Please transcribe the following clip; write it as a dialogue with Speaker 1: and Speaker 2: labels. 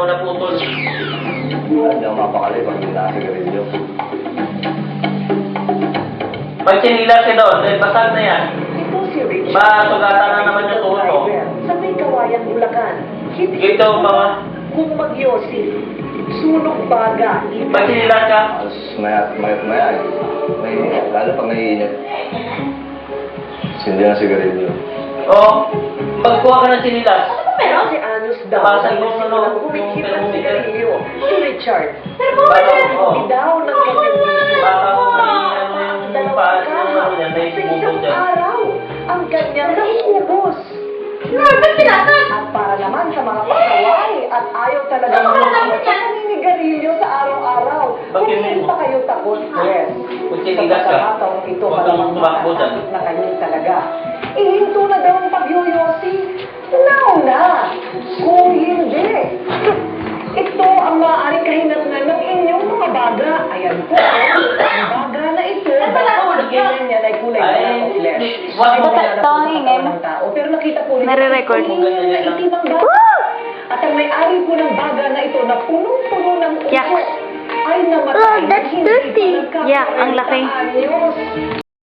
Speaker 1: mo naputol.
Speaker 2: Hindi ako mapakali pag hindi nakasigarilyo.
Speaker 1: Pag sinilas ka doon, basag na yan.
Speaker 3: Ito si Richard.
Speaker 1: Masugatan na naman yung tuhod mo.
Speaker 3: Sa may kawayan Bulacan. Hindi
Speaker 1: Ito, mga...
Speaker 3: kung magyosi. Sunog baga.
Speaker 1: Pag sinilas ka,
Speaker 2: Tapos maya eh. Mainit. Lalo pag naiinit. Hindi na sigarilyo.
Speaker 1: magkuha ka ng sinilas.
Speaker 3: Pero si Anus daw.
Speaker 1: Nabasag yung
Speaker 3: Simulang
Speaker 1: yung
Speaker 3: kumikip ng
Speaker 1: thermometer.
Speaker 3: sigarilyo. Si Richard.
Speaker 1: Oo.
Speaker 3: Daw ng kanyang
Speaker 1: Baka kung yung paas yung yan, may
Speaker 3: Sa
Speaker 1: bubog
Speaker 3: isang
Speaker 1: dyan.
Speaker 3: araw, ang kanyang nauubos. At para naman sa mga pasaway at ayaw talaga mga sa naninigarilyo sa araw-araw. Kung
Speaker 1: Bakit
Speaker 3: hindi
Speaker 1: mo?
Speaker 3: pa kayo takot, yes.
Speaker 1: Kung sinigas ka,
Speaker 3: Sa pagkakataong ito,
Speaker 1: huwag kang tumakbo dyan.
Speaker 3: takot na kayo talaga. Ihinto na daw ang pagyoyosi. Now na! Kung hindi, ito ang maaaring kahinatnan ng inyong mga baga. Ayan po, ang baga na ito, ganyan yan ay kulay ng flesh.
Speaker 1: Wag mo
Speaker 3: Ay,
Speaker 4: ito, hingin.
Speaker 3: ng tao. Pero nakita po
Speaker 4: Nare-record.
Speaker 3: na itim ang baga. At ang may-ari po ng baga na ito na punong-puno ng uso
Speaker 4: Yak.
Speaker 3: ay namatay.
Speaker 4: Oh, that's
Speaker 3: Hindi pa
Speaker 4: dirty.
Speaker 3: nagkakaroon
Speaker 4: Yak, ang laki.
Speaker 3: ng anyos.